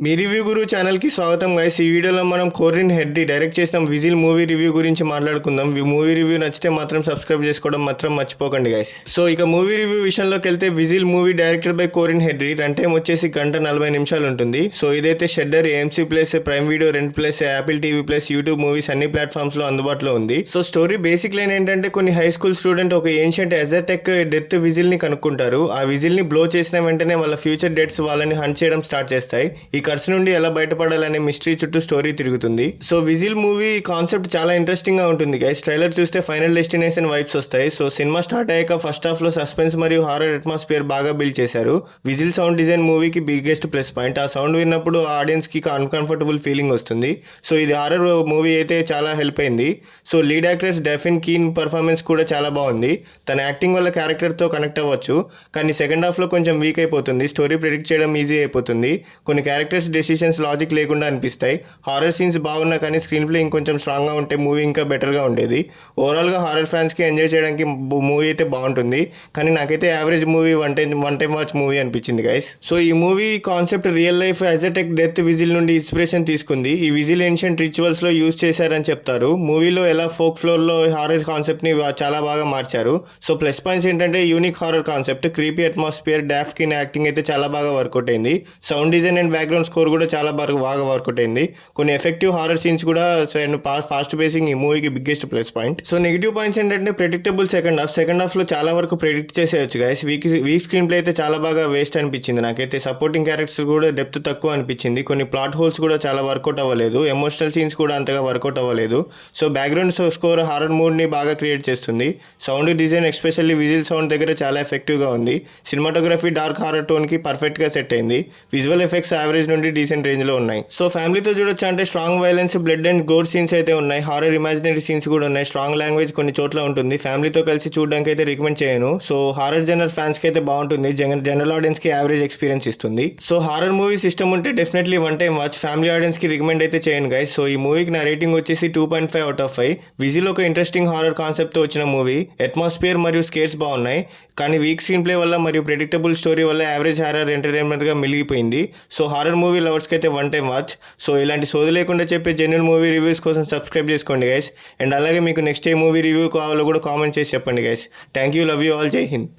మీ review గురు ఛానల్కి స్వాగతం guys. ఈ వీడియోలో మనం కోరిన్ హెడ్రీ డైరెక్ట్ చేసిన విజిల్ మూవీ రివ్యూ గురించి మాట్లాడుకుందాం. మూవీ రివ్యూ నచ్చితే మాత్రం సబ్స్క్రైబ్ చేసుకోవడం మాత్రం మర్చిపోకండి గైస్. సో ఇక మూవీ రివ్యూ విషయంలోకి వెళ్తే whistle movie director by Corin హెడ్రీ. రన్ టైం వచ్చేసి 1:40 ఉంటుంది. సో ఇదైతే Shudder, AMC plus, Prime Video, rent plus, Apple TV plus, YouTube movies అన్ని ప్లాట్ఫామ్స్ లో అందుబాటులో ఉంది. సో స్టోరీ బేసిక్ లైన్ ఏంటంటే కొన్ని హై స్కూల్ స్టూడెంట్ ఒక ఏన్షియంట్ ఎజర్టెక్ డెత్ విజిల్ ని కనుక్కుంటారు. ఆ విజిల్ ని బ్లో చేసిన వెంటనే వాళ్ళ ఫ్యూచర్ డెత్స్ వాళ్ళని హంట్ చేయడం స్టార్ట్ చేస్తాయి. ఈ కర్స్ నుండి ఎలా బయటపడాలనే మిస్టరీ చుట్టూ స్టోరీ తిరుగుతుంది. సో విజిల్ మూవీ కాన్సెప్ట్ చాలా ఇంట్రెస్టింగ్ గా ఉంటుంది గైస్. ట్రైలర్ చూస్తే ఫైనల్ డెస్టినేషన్ వైబ్స్ వస్తాయి. సో సినిమా స్టార్ట్ అయ్యాక ఫస్ట్ హాఫ్ లో సస్పెన్స్ మరియు హారర్ అట్మాస్ఫియర్ బాగా బిల్డ్ చేశారు. విజిల్ సౌండ్ డిజైన్ మూవీకి బిగ్గెస్ట్ ప్లస్ పాయింట్. ఆ సౌండ్ విన్నప్పుడు ఆడియన్స్ కి అన్కంఫర్టబుల్ ఫీలింగ్ వస్తుంది. సో ఇది హారర్ మూవీ అయితే చాలా హెల్ప్ అయింది. So lead actress Dafne Keen performance కూడా చాలా బాగుంది. తన యాక్టింగ్ వల్ల క్యారెక్టర్ తో కనెక్ట్ అవ్వచ్చు. కానీ సెకండ్ హాఫ్ లో కొంచెం వీక్ అయిపోతుంది. స్టోరీ ప్రిడిక్ట్ చేయడం ఈజీ అయిపోతుంది. కొన్ని క్యారెక్టర్స్ డెసిషన్స్ లాజిక్ లేకుండా అనిపిస్తాయి. హారర్ సీన్స్ బాగున్నా కానీ స్క్రీన్ ప్లే ఇంకొంచెం స్ట్రాంగ్గా ఉంటే మూవీ ఇంకా బెటర్గా ఉండేది. ఓవరాల్గా హారర్ ఫ్యాన్స్కి ఎంజాయ్ చేయడానికి మూవీ అయితే బాగుంటుంది. కానీ నాకైతే average movie one time watch movie అనిపించింది గైస్. సో ఈ movie concept real life Aztec death whistle నుండి ఇన్స్పిరేషన్ తీసుకుంది. ఈ విజిల్ ఏన్షియంట్ రిచువల్స్లో యూజ్ చేశారని చెప్తారు. మూవీలో ఎలా ఫోక్ ఫ్లోర్లో హారర్ కాన్సెప్ట్ని చాలా బాగా మార్చారు. సో ప్లస్ పాయింట్స్ ఏంటంటే unique horror concept, creepy atmosphere, Dafne Keen acting అయితే చాలా బాగా వర్కౌట్ అయింది. Sound design and background score కూడా చాలా బాగా వర్కౌట్ అయింది. కొన్ని ఎఫెక్టివ్ హారర్ సీన్స్ కూడా ఫాస్ట్ పేసింగ్ ఈ మూవీకి biggest plus point. So negative points ఏంటంటే ప్రెడిక్టబుల్ సెకండ్ హాఫ్ లో చాలా వరకు ప్రెడిక్ట్ చేసేయచ్చు గైస్. వీక్ స్క్రీన్ ప్లే అయితే చాలా బాగా వేస్ట్ అనిపించింది నాకైతే. సపోర్టింగ్ క్యారెక్టర్స్ కూడా డెప్త్ తక్కువ అనిపించింది. కొన్ని ప్లాట్ హోల్స్ కూడా చాలా వర్కౌట్ అవ్వలేదు. ఎమోషనల్ సీన్స్ కూడా అంతగా వర్కౌట్ అవ్వలేదు. So background score horror mood ని బాగా క్రియేట్ చేస్తుంది. Sound design especially whistle sound దగ్గర చాలా ఎఫెక్టివ్ గా ఉంది. సినిమాటోగ్రఫీ డార్క్ హారర్ టోన్ కి పర్ఫెక్ట్ గా సెట్ అయింది. విజువల్ ఎఫెక్ట్స్ యావరేజ్ నుండి డీసెంట్ రేంజ్ లో ఉన్నాయి. సో ఫ్యామిలీతో చూడొచ్చు అంటే strong violence, blood and gore scenes అయితే ఉన్నాయి. హారర్ ఇమాజినరీ సీన్స్ కూడా ఉన్నాయి. స్ట్రాంగ్ లాంగ్వేజ్ కొన్ని చోట్ల ఉంటుంది. ఫ్యామిలీతో కలిసి చూడడానికి అయితే రికమెండ్ చేయను. సో హారర్ జనరల్ ఫ్యాన్స్ కి అయితే బాగుంటుంది. జనరల్ ఆడియన్స్ కి యావరేజ్ ఎక్స్పీరియన్స్ ఇస్తుంది. సో హారర్ మూవీ సిస్టమ్ ఉంటే definitely one time watch. Family audience కి రికమెండ్ అయితే చేయను గైస్. సో ఈ మూవీకి నా రేటింగ్ వచ్చేసి 2.5/5. విజిల్ ఒక ఇంట్రెస్టింగ్ హారర్ కాన్సెప్ట్ తో వచ్చిన మూవీ. అట్మాస్ఫియర్ మరియు స్కేర్స్ బాగున్నాయి. కానీ వీక్ స్క్రీన్ ప్లే వల్ల మరియు ప్రెడిక్టబుల్ స్టోరీ వల్ల యావరేజ్ హారర్ ఎంటర్టైన్మెంట్ గా మిగిలిపోయింది. సో హారర్ మూవీ లవర్స్ కి అయితే వన్ టైం వాచ్. సో ఇలాంటి సోది లేకుండా చెప్పే జెన్యున్ మూవీ రివ్యూస్ కోసం సబ్స్క్రైబ్ చేసుకోండి గైస్. అండ్ అలాగే మీకు నెక్స్ట్ ఏ మూవీ రివ్యూ కావాలో కూడా కామెంట్ చేసి చెప్పండి guys. Thank you, love you all, జై హింద్.